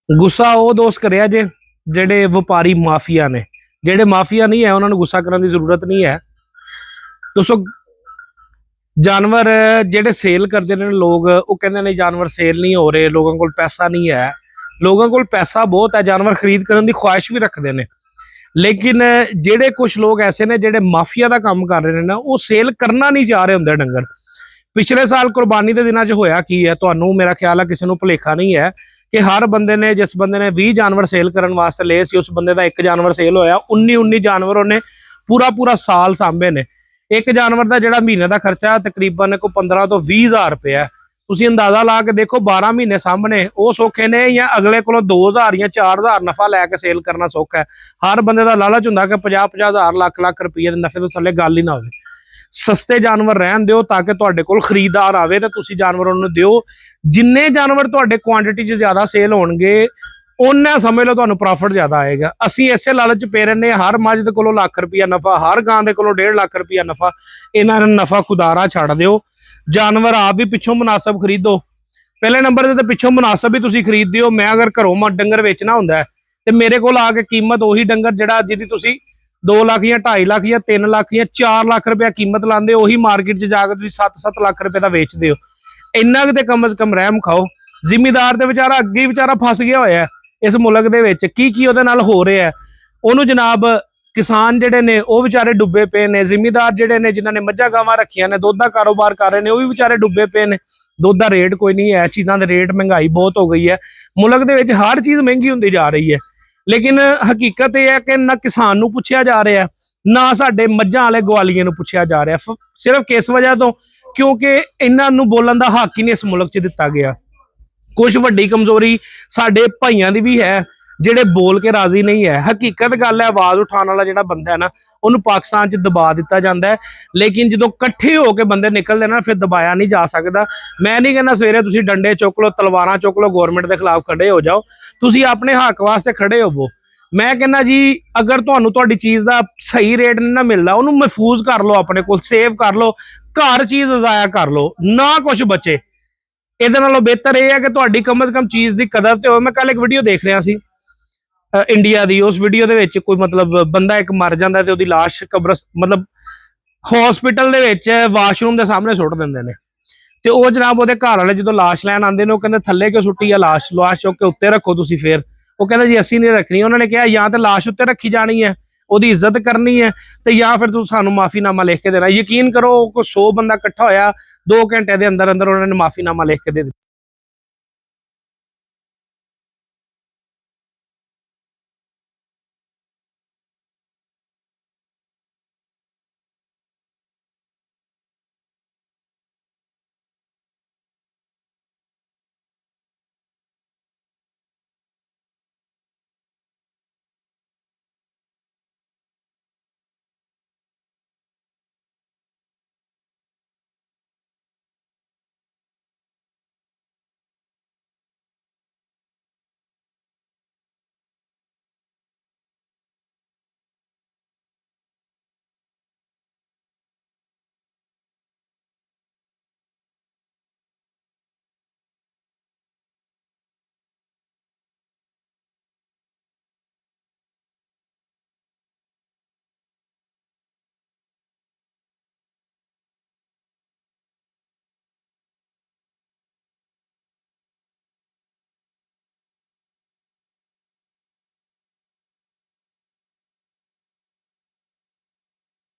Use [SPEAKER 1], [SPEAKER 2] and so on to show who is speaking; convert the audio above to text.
[SPEAKER 1] ਗੁੱਸਾ ਉਹ ਦੋਸਤ ਕਰਿਆ ਜੇ ਜਿਹੜੇ ਵਪਾਰੀ ਮਾਫੀਆ ਨੇ। ਜਿਹੜੇ ਮਾਫੀਆ ਨਹੀਂ ਹੈ ਉਹਨਾਂ ਨੂੰ ਗੁੱਸਾ ਕਰਨ ਦੀ ਜ਼ਰੂਰਤ ਨਹੀਂ ਹੈ। ਦੋਸਤੋ ਜਾਨਵਰ ਜਿਹੜੇ ਸੇਲ ਕਰਦੇ ਨੇ ਲੋਕ, ਉਹ ਕਹਿੰਦੇ ਨੇ ਜਾਨਵਰ ਸੇਲ ਨਹੀਂ ਹੋ ਰਹੇ, ਲੋਕਾਂ ਕੋਲ ਪੈਸਾ ਨਹੀਂ ਹੈ। ਲੋਕਾਂ ਕੋਲ ਪੈਸਾ ਬਹੁਤ ਹੈ, ਜਾਨਵਰ ਖਰੀਦ ਕਰਨ ਦੀ ਖੁਆਇਸ਼ ਵੀ ਰੱਖਦੇ ਨੇ, ਲੇਕਿਨ ਜਿਹੜੇ ਕੁਝ ਲੋਕ ਐਸੇ ਨੇ ਜਿਹੜੇ ਮਾਫੀਆ ਦਾ ਕੰਮ ਕਰ ਰਹੇ ਨੇ ਨਾ, ਉਹ ਸੇਲ ਕਰਨਾ ਨਹੀਂ ਚਾਹ ਰਹੇ ਹੁੰਦੇ ਡੰਗਰ। ਪਿਛਲੇ ਸਾਲ ਕੁਰਬਾਨੀ ਦੇ ਦਿਨਾਂ 'ਚ ਹੋਇਆ ਕੀ ਹੈ, ਤੁਹਾਨੂੰ ਮੇਰਾ ਖਿਆਲ ਹੈ ਕਿਸੇ ਨੂੰ ਭੁਲੇਖਾ ਨਹੀਂ ਹੈ ਕਿ ਹਰ ਬੰਦੇ ਨੇ, ਜਿਸ ਬੰਦੇ ਨੇ 20 ਜਾਨਵਰ ਸੇਲ ਕਰਨ ਵਾਸਤੇ ਲਏ ਸੀ, ਉਸ ਬੰਦੇ ਦਾ 1 ਜਾਨਵਰ ਸੇਲ ਹੋਇਆ। 19 ਜਾਨਵਰ ਉਹਨੇ ਪੂਰਾ ਸਾਲ ਸਾਂਭੇ ਨੇ। ਇੱਕ ਜਾਨਵਰ ਦਾ ਜਿਹੜਾ ਮਹੀਨੇ ਦਾ ਖਰਚਾ ਤਕਰੀਬਨ ਕੋਈ 15 ਤੋਂ 20 ਹਜ਼ਾਰ ਰੁਪਇਆ। ਤੁਸੀਂ ਅੰਦਾਜ਼ਾ ਲਾ ਕੇ ਦੇਖੋ 12 ਮਹੀਨੇ ਸਾਹਮਣੇ ਉਹ ਸੌਖੇ ਨੇ ਜਾਂ ਅਗਲੇ ਕੋਲੋਂ 2000 ਜਾਂ 4000 ਨਫਾ ਲੈ ਕੇ ਸੇਲ ਕਰਨਾ ਸੌਖਾ ਹੈ। ਹਰ ਬੰਦੇ ਦਾ ਲਾਲਚ ਹੁੰਦਾ ਕਿ 50 ਹਜ਼ਾਰ ਲੱਖ ਰੁਪਏ ਦੇ ਨਫੇ ਤੋਂ ਥੱਲੇ ਗੱਲ ਹੀ ਨਾ ਹੋਵੇ। ਸਸਤੇ ਜਾਨਵਰ ਰਹਿਣ ਦਿਓ ਤਾਂ ਕਿ ਤੁਹਾਡੇ ਕੋਲ ਖਰੀਦਦਾਰ ਆਵੇ ਤੇ ਤੁਸੀਂ ਜਾਨਵਰ ਉਹਨੂੰ ਦਿਓ। ਜਿੰਨੇ ਜਾਨਵਰ ਤੁਹਾਡੇ ਕੁਆਂਟੀਟੀ 'ਚ ਜ਼ਿਆਦਾ ਸੇਲ ਹੋਣਗੇ, ਉਹਨਾਂ ਸਮਝ ਲਓ ਤੁਹਾਨੂੰ ਪ੍ਰੋਫਿਟ ਜ਼ਿਆਦਾ ਆਏਗਾ। ਅਸੀਂ ਇਸੇ ਲਾਲਚ ਪੇ ਰਹਿੰਦੇ ਹਾਂ, ਹਰ ਮੱਝ ਦੇ ਕੋਲੋਂ ਲੱਖ ਰੁਪਇਆ ਨਫਾ, ਹਰ ਗਾਂ ਦੇ ਕੋਲੋਂ 1.5 ਲੱਖ ਰੁਪਇਆ ਨਫਾ। ਇਹਨਾਂ ਨੇ ਨਫਾ ਖੁਦਾਰਾ ਛੱਡ ਦਿਓ। ਜਾਨਵਰ ਆਪ ਵੀ ਪਿੱਛੋਂ ਮੁਨਾਸਬ ਖਰੀਦੋ। ਪਹਿਲੇ ਨੰਬਰ ਤੇ ਪਿੱਛੋਂ ਮੁਨਾਸਬ ਹੀ ਤੁਸੀਂ ਖਰੀਦ ਦਿਓ। ਮੈਂ ਅਗਰ ਘਰੋਂ ਡੰਗਰ ਵੇਚਣਾ ਹੁੰਦਾ ਤੇ ਮੇਰੇ ਕੋਲ ਆ ਕੇ ਕੀਮਤ ਉਹੀ ਡੰਗਰ ਜਿਹੜਾ ਜਿਹਦੀ ਤੁਸੀਂ 2 ਲੱਖ ਜਾਂ 2.5 ਲੱਖ ਜਾਂ 3 ਲੱਖ ਜਾਂ 4 ਲੱਖ ਰੁਪਇਆ ਕੀਮਤ ਲਾਉਂਦੇ, ਉਹੀ ਮਾਰਕੀਟ 'ਚ ਜਾ ਕੇ ਤੁਸੀਂ 7 ਲੱਖ ਰੁਪਏ ਦਾ ਵੇਚਦੇ ਹੋ। ਇੰਨਾ ਕਿਤੇ ਕਮ ਸੇ ਕਮ ਰਹਿਮ ਖਾਓ। ਜ਼ਿਮੀਦਾਰ ਦੇ ਵਿਚਾਰਾ ਅੱਗੇ ਹੀ ਵਿਚਾਰਾ ਫਸ ਗਿਆ ਹੋਇਆ ਇਸ ਮੁਲਕ ਦੇ ਵਿੱਚ। ਕੀ ਉਹਦੇ ਨਾਲ ਹੋ ਰਿਹਾ ਉਹਨੂੰ ਜਨਾਬ। ਕਿਸਾਨ ਜਿਹੜੇ ਨੇ ਉਹ ਵਿਚਾਰੇ ਡੁੱਬੇ ਪਏ ਨੇ। ਜ਼ਿਮੀਦਾਰ ਜਿਹੜੇ ਨੇ ਜਿਨ੍ਹਾਂ ਨੇ ਮੱਝਾਂ ਗਾਵਾਂ ਰੱਖੀਆਂ ਨੇ, ਦੁੱਧ ਦਾ ਕਾਰੋਬਾਰ ਕਰ ਰਹੇ ਨੇ, ਉਹ ਵੀ ਵਿਚਾਰੇ ਡੁੱਬੇ ਪਏ ਨੇ। ਦੁੱਧ ਦਾ ਰੇਟ ਕੋਈ ਨਹੀਂ ਹੈ, ਚੀਜ਼ਾਂ ਦੇ ਰੇਟ, ਮਹਿੰਗਾਈ ਬਹੁਤ ਹੋ ਗਈ ਹੈ ਮੁਲਕ ਦੇ ਵਿੱਚ। ਹਰ ਚੀਜ਼ ਮਹਿੰਗੀ ਹੁੰਦੀ ਜਾ ਰਹੀ ਹੈ, ਲੇਕਿਨ ਹਕੀਕਤ ਇਹ ਹੈ ਕਿ ਨਾ ਕਿਸਾਨ ਨੂੰ ਪੁੱਛਿਆ ਜਾ ਰਿਹਾ, ਨਾ ਸਾਡੇ ਮੱਝਾਂ ਵਾਲੇ ਗਵਾਲੀਏ ਨੂੰ ਪੁੱਛਿਆ ਜਾ ਰਿਹਾ। ਸਿਰਫ ਕਿਸ ਵਜ੍ਹਾ ਤੋਂ? ਕਿਉਂਕਿ ਇਹਨਾਂ ਨੂੰ ਬੋਲਣ ਦਾ ਹੱਕ ਹੀ ਨਹੀਂ ਇਸ ਮੁਲਕ 'ਚ ਦਿੱਤਾ ਗਿਆ। ਕੁਝ ਵੱਡੀ ਕਮਜ਼ੋਰੀ ਸਾਡੇ ਭਾਈਆਂ ਦੀ ਵੀ ਹੈ ਜਿਹੜੇ ਬੋਲ ਕੇ ਰਾਜ਼ੀ ਨਹੀਂ ਹੈ। ਹਕੀਕਤ ਗੱਲ ਹੈ, ਆਵਾਜ਼ ਉਠਾਉਣ ਵਾਲਾ ਜਿਹੜਾ ਬੰਦਾ ਹੈ ਨਾ, ਉਹਨੂੰ ਪਾਕਿਸਤਾਨ 'ਚ ਦਬਾ ਦਿੱਤਾ ਜਾਂਦਾ ਹੈ, ਲੇਕਿਨ ਜਦੋਂ ਇਕੱਠੇ ਹੋ ਕੇ ਬੰਦੇ ਨਿਕਲਦੇ ਨਾ, ਫਿਰ ਦਬਾਇਆ ਨਹੀਂ ਜਾ ਸਕਦਾ। ਮੈਂ ਨਹੀਂ ਕਹਿੰਦਾ ਸਵੇਰੇ ਤੁਸੀਂ ਡੰਡੇ ਚੁੱਕ ਲਓ, ਤਲਵਾਰਾਂ ਚੁੱਕ ਲਓ, ਗੌਰਮੈਂਟ ਦੇ ਖਿਲਾਫ ਖੜੇ ਹੋ ਜਾਓ। ਤੁਸੀਂ ਆਪਣੇ ਹੱਕ ਵਾਸਤੇ ਖੜੇ ਹੋਵੋ। ਮੈਂ ਕਹਿੰਦਾ ਜੀ, ਅਗਰ ਤੁਹਾਨੂੰ ਤੁਹਾਡੀ ਚੀਜ਼ ਦਾ ਸਹੀ ਰੇਟ ਨਹੀਂ ਨਾ ਮਿਲਦਾ, ਉਹਨੂੰ ਮਹਿਫੂਜ਼ ਕਰ ਲਓ, ਆਪਣੇ ਕੋਲ ਸੇਵ ਕਰ ਲਓ, ਘਰ ਚੀਜ਼ ਜ਼ਾਇਆ ਕਰ ਲਓ, ਨਾ ਕੁਝ ਬਚੇ। ਇਹਦੇ ਨਾਲੋਂ ਬਿਹਤਰ ਇਹ ਹੈ ਕਿ ਤੁਹਾਡੀ ਕਮ ਸੇ ਕਮ ਚੀਜ਼ ਦੀ ਕਦਰ ਤੇ ਹੋਵੇ। ਮੈਂ ਕੱਲ ਇੱਕ ਵੀਡੀਓ ਦੇਖ ਰਿਹਾ ਸੀ ਇੰਡੀਆ ਦੀ। ਉਸ ਵੀਡੀਓ ਦੇ ਵਿੱਚ ਕੋਈ ਬੰਦਾ ਇੱਕ ਮਰ ਜਾਂਦਾ ਤੇ ਉਹਦੀ ਲਾਸ਼ ਹਸਪੀਟਲ ਦੇ ਵਿੱਚ ਵਾਸ਼ਰੂਮ ਦੇ ਸਾਹਮਣੇ ਸੁੱਟ ਦਿੰਦੇ ਨੇ। ਤੇ ਉਹ ਜਨਾਬ ਉਹਦੇ ਘਰ ਵਾਲੇ ਜਦੋਂ ਲਾਸ਼ ਲੈਣ ਆਉਂਦੇ ਨੇ, ਉਹ ਕਹਿੰਦੇ ਥੱਲੇ ਕਿਉਂ ਸੁੱਟੀ ਆ ਲਾਸ਼ ਚੁੱਕ ਕੇ ਉੱਤੇ ਰੱਖੋ ਤੁਸੀਂ। ਫੇਰ ਉਹ ਕਹਿੰਦਾ ਜੀ ਅਸੀਂ ਨਹੀਂ ਰੱਖਣੀ। ਉਹਨਾਂ ਨੇ ਕਿਹਾ ਜਾਂ ਤੇ ਲਾਸ਼ ਉੱਤੇ ਰੱਖੀ ਜਾਣੀ ਹੈ, ਉਹਦੀ ਇੱਜ਼ਤ ਕਰਨੀ ਹੈ, ਤੇ ਜਾਂ ਫਿਰ ਤੁਸੀਂ ਸਾਨੂੰ ਮਾਫੀਨਾਮਾ ਲਿਖ ਕੇ ਦੇਣਾ। ਯਕੀਨ ਕਰੋ, ਕੋਈ 100 ਬੰਦਾ ਇਕੱਠਾ ਹੋਇਆ, 2 ਘੰਟੇ ਦੇ ਅੰਦਰ ਉਹਨਾਂ ਨੇ ਮਾਫੀਨਾਮਾ ਲਿਖ ਕੇ ਦੇ ਦਿੱਤਾ।